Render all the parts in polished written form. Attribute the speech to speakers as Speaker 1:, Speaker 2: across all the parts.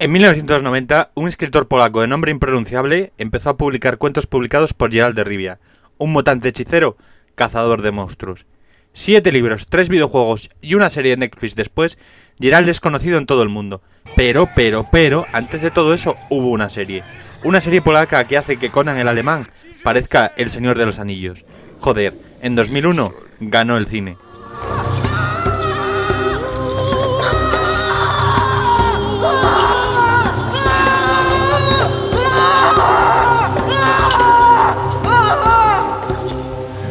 Speaker 1: En 1990, un escritor polaco de nombre impronunciable empezó a publicar cuentos publicados por Geralt de Rivia, un mutante hechicero, cazador de monstruos. 7 libros, 3 videojuegos y una serie de Netflix después, Geralt es conocido en todo el mundo. Pero, antes de todo eso hubo una serie. Una serie polaca que hace que Conan el alemán parezca el Señor de los Anillos. Joder, en 2001 ganó el cine.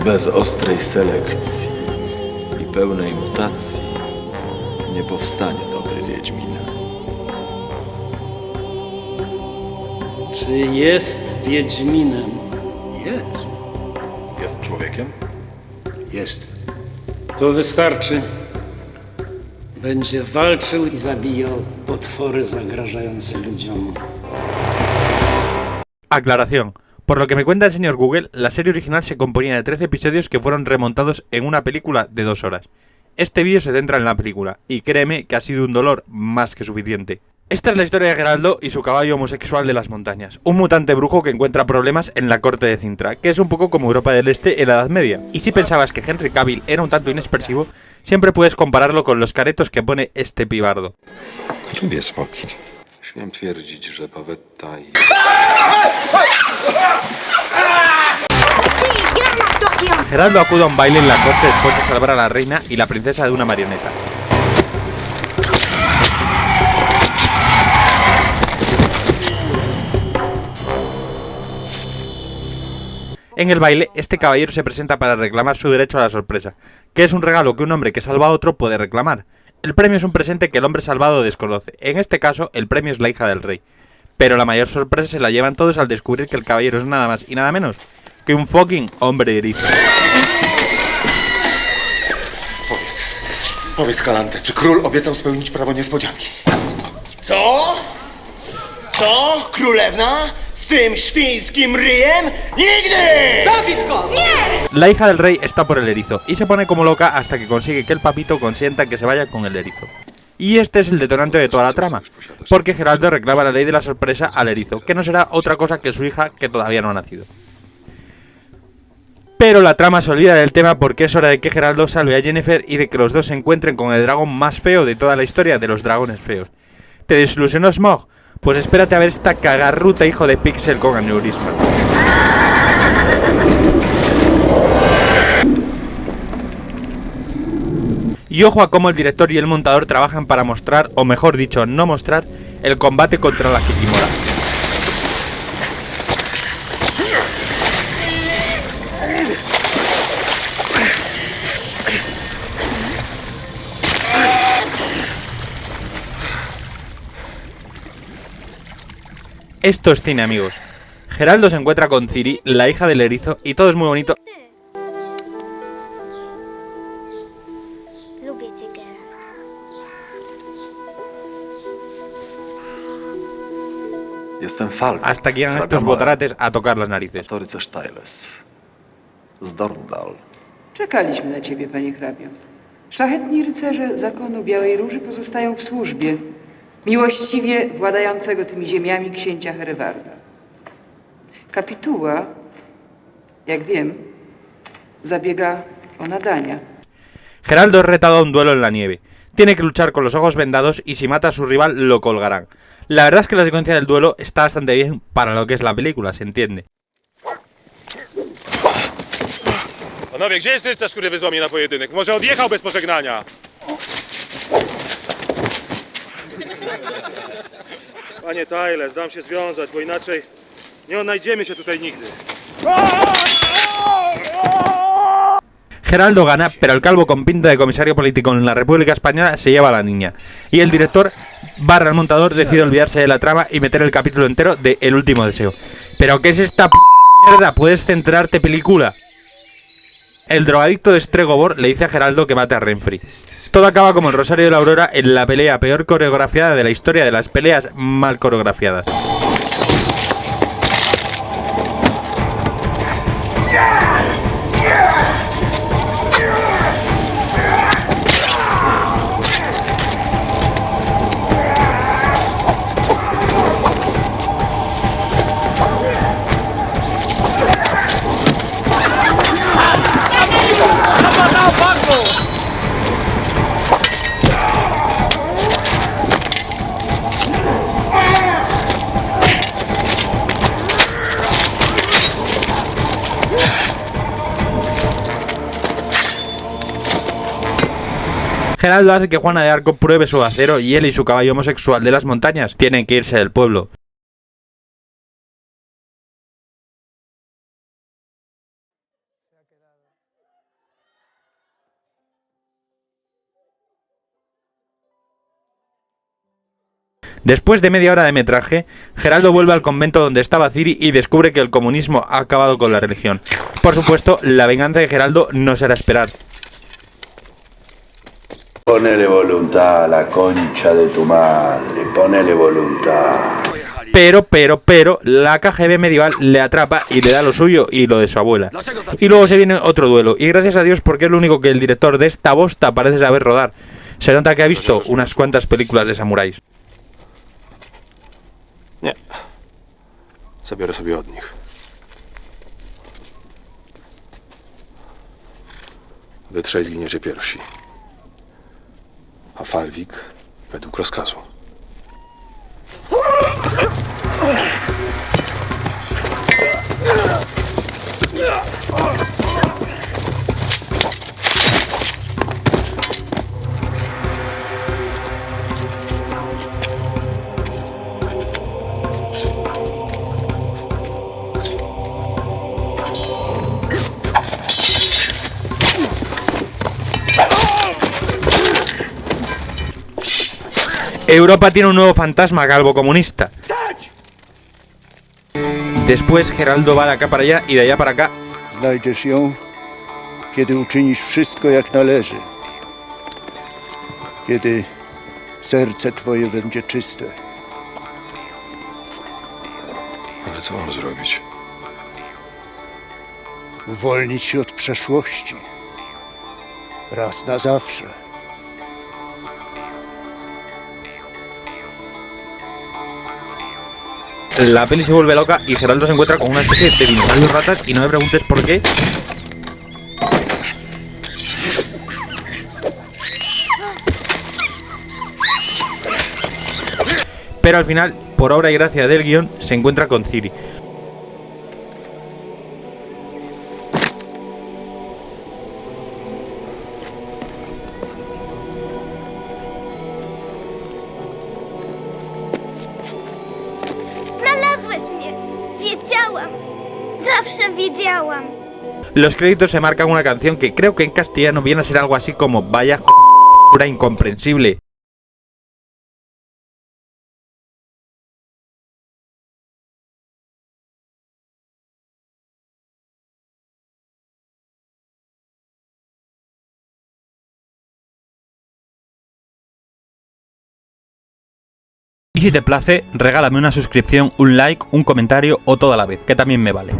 Speaker 2: Bez ostrej selekcji i pełnej mutacji nie powstanie dobry Wiedźmin.
Speaker 3: Czy jest Wiedźminem?
Speaker 4: Jest.
Speaker 2: Jest człowiekiem?
Speaker 4: Jest.
Speaker 3: To wystarczy. Będzie walczył i zabijał potwory zagrażające ludziom.
Speaker 1: Aclaración. Por lo que me cuenta el señor Google, la serie original se componía de 13 episodios que fueron remontados en una película de 2 horas. Este vídeo se centra en la película, y créeme que ha sido un dolor más que suficiente. Esta es la historia de Geraldo y su caballo homosexual de las montañas, un mutante brujo que encuentra problemas en la corte de Cintra, que es un poco como Europa del Este en la Edad Media. Y si pensabas que Henry Cavill era un tanto inexpresivo, siempre puedes compararlo con los caretos que pone este pibardo.
Speaker 2: Lubię smoki. Śmiem twierdzić, że Pawetta i...
Speaker 1: Geraldo acude a un baile en la corte después de salvar a la reina y la princesa de una marioneta. En el baile, este caballero se presenta para reclamar su derecho a la sorpresa, que es un regalo que un hombre que salva a otro puede reclamar. El premio es un presente que el hombre salvado desconoce. En este caso, el premio es la hija del rey. Pero la mayor sorpresa se la llevan todos al descubrir que el caballero es nada más y nada menos que un fucking hombre erizo.
Speaker 4: Powiedz, Kalante, czy król obiecał spełnić prawo niespodzianki?
Speaker 5: Co? Co? Królewna? Z tym świńskim ryjem? Nigdy! Zabić go!
Speaker 1: La hija del rey está por el erizo y se pone como loca hasta que consigue que el papito consienta que se vaya con el erizo. Y este es el detonante de toda la trama, porque Geraldo reclama la ley de la sorpresa al erizo, que no será otra cosa que su hija que todavía no ha nacido. Pero la trama se olvida del tema porque es hora de que Geraldo salve a Yennefer y de que los dos se encuentren con el dragón más feo de toda la historia de los dragones feos. ¿Te desilusionó Smaug? Pues espérate a ver esta cagarruta hijo de Pixel con aneurisma. Y ojo a cómo el director y el montador trabajan para mostrar, o mejor dicho, no mostrar, el combate contra la Kikimora. Esto es cine, amigos. Geraldo se encuentra con Ciri, la hija del erizo, y todo es muy bonito.
Speaker 2: Jestem Falk.
Speaker 1: Hasta que llegan estos botarates a tocar las narices.
Speaker 2: To rycerz Tyles. Z Dorndal.
Speaker 6: Czekaliśmy na ciebie, panie hrabio. Szlachetni rycerze zakonu Białej Róży pozostają w służbie miłościwie władającego tymi ziemiami księcia Herewarda. Kapituła, jak wiem, zabiega o nadania.
Speaker 1: Geraldo es retado a un duelo en la nieve. Tiene que luchar con los ojos vendados y si mata a su rival lo colgarán. La verdad es que la secuencia del duelo está bastante bien para lo que es la película, se entiende.
Speaker 7: Panowie, gdzie jest rycerz, który wyzwał mnie na pojedynek? Może odjechał bez pożegnania? Panie Tyles, dam się związać, bo inaczej nie odnajdziemy się tutaj nigdy.
Speaker 1: Geraldo gana, pero el calvo con pinta de comisario político en la República Española se lleva a la niña. Y el director / el montador decide olvidarse de la trama y meter el capítulo entero de El último deseo. ¿Pero qué es esta mierda? ¿Puedes centrarte, película? El drogadicto de Stregobor le dice a Geraldo que mate a Renfri. Todo acaba como el Rosario de la Aurora en la pelea peor coreografiada de la historia de las peleas mal coreografiadas. Geraldo hace que Juana de Arco pruebe su acero y él y su caballo homosexual de las montañas tienen que irse del pueblo. Después de media hora de metraje, Geraldo vuelve al convento donde estaba Ciri y descubre que el comunismo ha acabado con la religión. Por supuesto, la venganza de Geraldo no será esperar.
Speaker 8: Ponele voluntad a la concha de tu madre, ponele voluntad.
Speaker 1: Pero, la KGB medieval le atrapa y le da lo suyo y lo de su abuela. Y luego se viene otro duelo, y gracias a Dios porque es lo único que el director de esta bosta parece saber rodar. Se nota que ha visto unas cuantas películas de samuráis.
Speaker 2: Nie. Zabiorę sobie od nich. Wy trzej zginiecie pierwsi. A Falwik według rozkazu.
Speaker 1: Europa tiene un nuevo fantasma calvo comunista. Después Geraldo va de acá para allá y de allá para acá.
Speaker 9: Znajdziesz ją, kiedy uczynisz wszystko jak należy. Kiedy serce twoje będzie czyste.
Speaker 2: Ale co mam zrobić?
Speaker 9: Uwolnić się od przeszłości. Raz na zawsze.
Speaker 1: La peli se vuelve loca y Geraldo se encuentra con una especie de dinosaurios ratas y no me preguntes por qué. Pero al final, por obra y gracia del guión, se encuentra con Ciri.
Speaker 10: Znalazłeś mnie. Wiedziałam. Zawsze wiedziałam.
Speaker 1: Los créditos se marcan una canción que creo que en castellano viene a ser algo así como vaya j***ura incomprensible. Y si te place, regálame una suscripción, un like, un comentario o toda la vez, que también me vale.